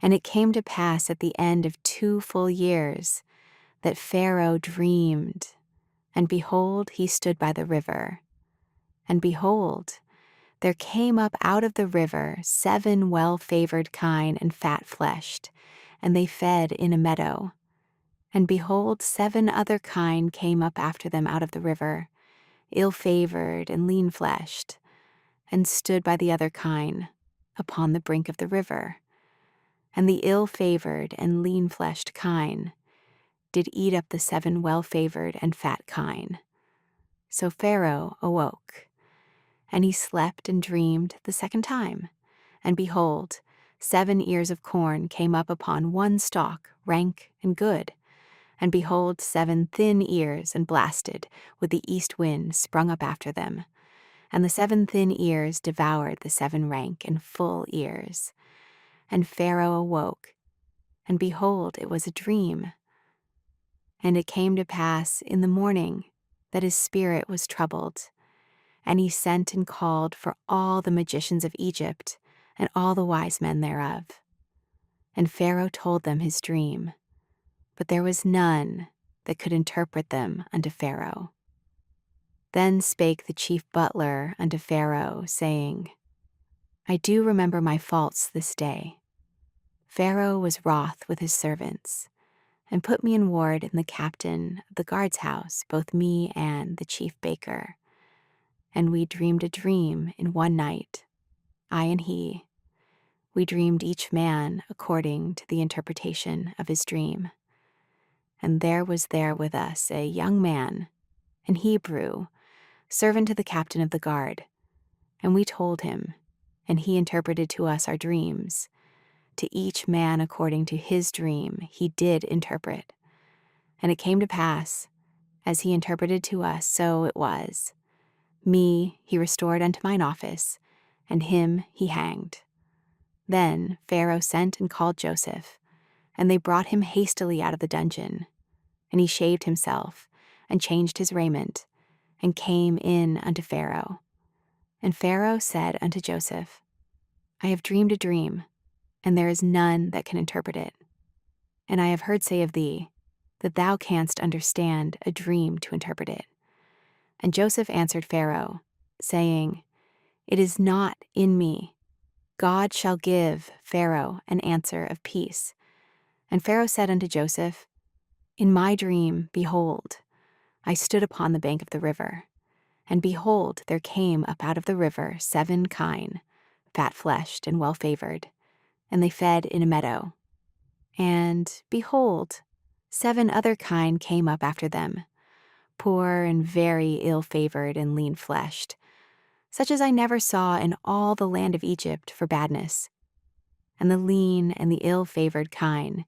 And it came to pass at the end of 2 full years that Pharaoh dreamed, and behold, he stood by the river. And behold, there came up out of the river 7 well-favored kine and fat-fleshed, and they fed in a meadow. And behold, 7 other kine came up after them out of the river, ill-favored and lean-fleshed, and stood by the other kine upon the brink of the river. And the ill-favored and lean-fleshed kine did eat up the 7 well-favored and fat kine. So Pharaoh awoke, and he slept and dreamed the second time. And behold, 7 ears of corn came up upon one stalk, rank and good. And behold, 7 thin ears and blasted with the east wind sprung up after them. And the 7 thin ears devoured the 7 rank and full ears. And Pharaoh awoke, and behold, it was a dream. And it came to pass in the morning that his spirit was troubled, and he sent and called for all the magicians of Egypt and all the wise men thereof. And Pharaoh told them his dream, but there was none that could interpret them unto Pharaoh. Then spake the chief butler unto Pharaoh, saying, I do remember my faults this day. Pharaoh was wroth with his servants, and put me in ward in the captain of the guard's house, both me and the chief baker. And we dreamed a dream in one night, I and he. We dreamed each man according to the interpretation of his dream. And there was there with us a young man, an Hebrew, servant to the captain of the guard. And we told him, and he interpreted to us our dreams. To each man according to his dream he did interpret. And it came to pass, as he interpreted to us, so it was. Me he restored unto mine office, and him he hanged. Then Pharaoh sent and called Joseph, and they brought him hastily out of the dungeon. And he shaved himself, and changed his raiment, and came in unto Pharaoh. And Pharaoh said unto Joseph, I have dreamed a dream, and there is none that can interpret it. And I have heard say of thee, that thou canst understand a dream to interpret it. And Joseph answered Pharaoh, saying, It is not in me. God shall give Pharaoh an answer of peace. And Pharaoh said unto Joseph, In my dream, behold, I stood upon the bank of the river, and behold, there came up out of the river 7 kine, fat-fleshed and well-favored, and they fed in a meadow. And behold, 7 other kine came up after them, poor and very ill-favored and lean-fleshed, such as I never saw in all the land of Egypt for badness. And the lean and the ill-favored kine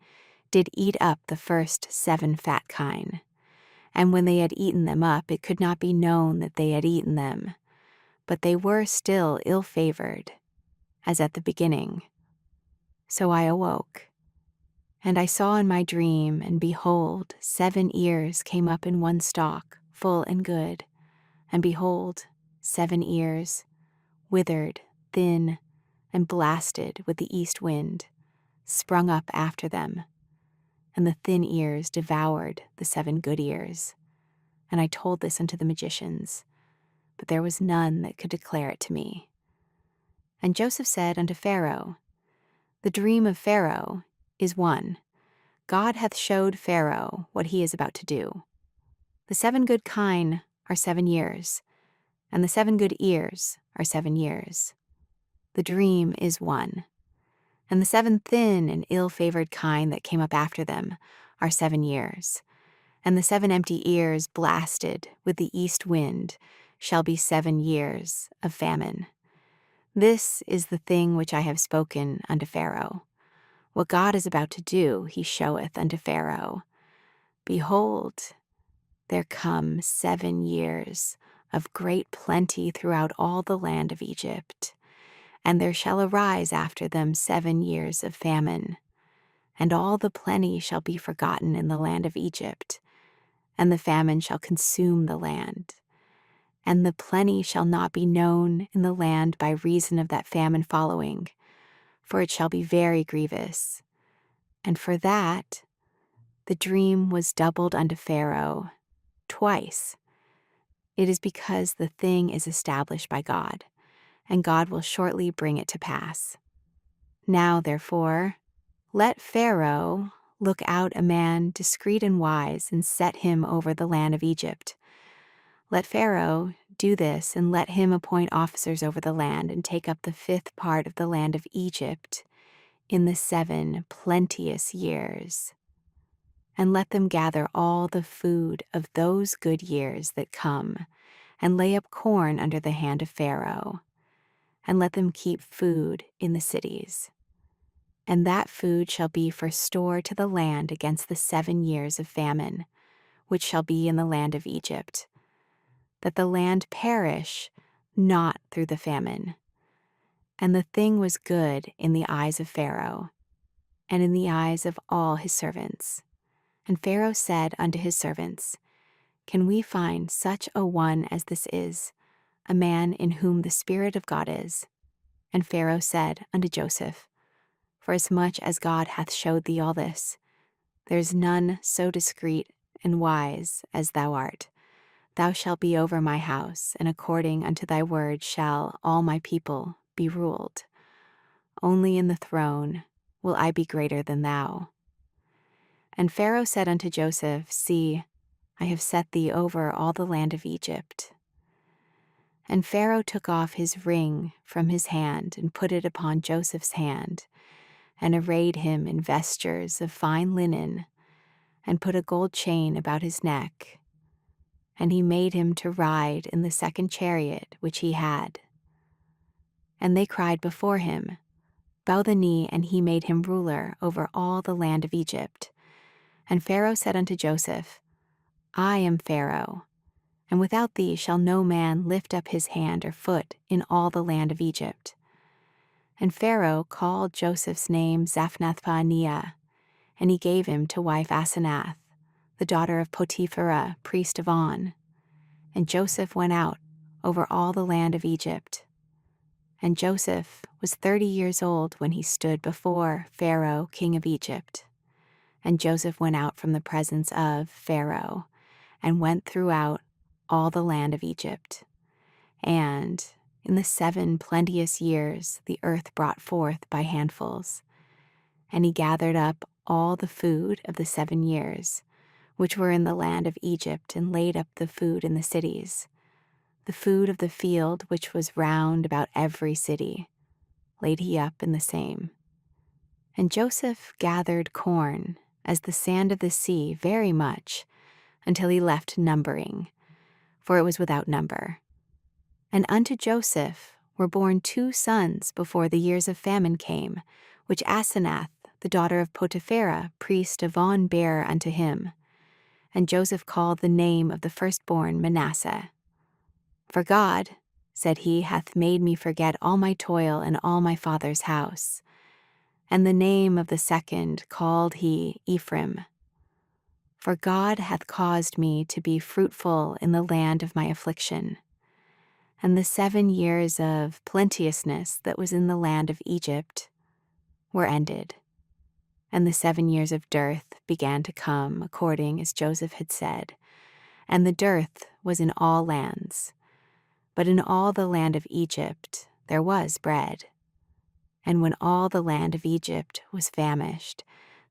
did eat up the first 7 fat kine. And when they had eaten them up, it could not be known that they had eaten them, but they were still ill-favored, as at the beginning. So I awoke, and I saw in my dream, and behold, 7 ears came up in one stalk, full and good, and behold, 7 ears, withered, thin, and blasted with the east wind, sprung up after them, and the thin ears devoured the 7 good ears. And I told this unto the magicians, but there was none that could declare it to me. And Joseph said unto Pharaoh, The dream of Pharaoh is one. God hath showed Pharaoh what he is about to do. The 7 good kine are 7 years, and the 7 good ears are 7 years. The dream is one. And the 7 thin and ill-favored kine that came up after them are 7 years. And the 7 empty ears blasted with the east wind shall be 7 years of famine. This is the thing which I have spoken unto Pharaoh. What God is about to do, he showeth unto Pharaoh. Behold, there come 7 years of great plenty throughout all the land of Egypt, and there shall arise after them 7 years of famine, and all the plenty shall be forgotten in the land of Egypt, and the famine shall consume the land, and the plenty shall not be known in the land by reason of that famine following, for it shall be very grievous, And for that, the dream was doubled unto Pharaoh twice. It is because the thing is established by God, and God will shortly bring it to pass. Now, therefore, let Pharaoh look out a man discreet and wise, and set him over the land of Egypt. Let Pharaoh do this, and let him appoint officers over the land, and take up the 5th part of the land of Egypt in the 7 plenteous years. And let them gather all the food of those good years that come, and lay up corn under the hand of Pharaoh, and let them keep food in the cities. And that food shall be for store to the land against the 7 years of famine, which shall be in the land of Egypt, that the land perish not through the famine. And the thing was good in the eyes of Pharaoh, and in the eyes of all his servants. And Pharaoh said unto his servants, Can we find such a one as this is, a man in whom the Spirit of God is? And Pharaoh said unto Joseph, Forasmuch as God hath showed thee all this, there is none so discreet and wise as thou art. Thou shalt be over my house, and according unto thy word shall all my people be ruled. Only in the throne will I be greater than thou. And Pharaoh said unto Joseph, See, I have set thee over all the land of Egypt. And Pharaoh took off his ring from his hand, and put it upon Joseph's hand, and arrayed him in vestures of fine linen, and put a gold chain about his neck. And he made him to ride in the 2nd chariot which he had. And they cried before him, Bow the knee, and he made him ruler over all the land of Egypt. And Pharaoh said unto Joseph, I am Pharaoh, and without thee shall no man lift up his hand or foot in all the land of Egypt. And Pharaoh called Joseph's name Zaphnath-paaneah, and he gave him to wife Asenath, the daughter of Potiphera, priest of On. And Joseph went out over all the land of Egypt. And Joseph was 30 years old when he stood before Pharaoh, king of Egypt. And Joseph went out from the presence of Pharaoh, and went throughout all the land of Egypt. And in the 7 plenteous years the earth brought forth by handfuls. And he gathered up all the food of the 7 years, which were in the land of Egypt, and laid up the food in the cities. The food of the field which was round about every city laid he up in the same. And Joseph gathered corn as the sand of the sea very much, until he left numbering, for it was without number. And unto Joseph were born 2 sons before the years of famine came, which Asenath, the daughter of Potiphera, priest of On, bare unto him. And Joseph called the name of the firstborn Manasseh. For God, said he, hath made me forget all my toil and all my father's house. And the name of the second called he Ephraim. For God hath caused me to be fruitful in the land of my affliction. And the 7 years of plenteousness that was in the land of Egypt were ended. And the 7 years of dearth began to come, according as Joseph had said. And the dearth was in all lands. But in all the land of Egypt there was bread. And when all the land of Egypt was famished,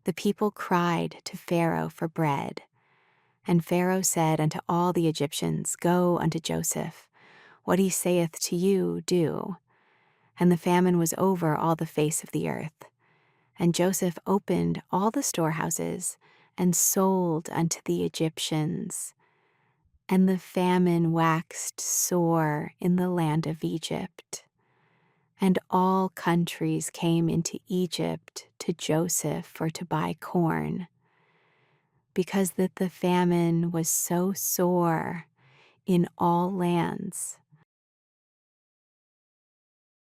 the people cried to Pharaoh for bread. And Pharaoh said unto all the Egyptians, Go unto Joseph, what he saith to you, do. And the famine was over all the face of the earth. And Joseph opened all the storehouses, and sold unto the Egyptians. And the famine waxed sore in the land of Egypt. And all countries came into Egypt to Joseph for to buy corn, because that the famine was so sore in all lands.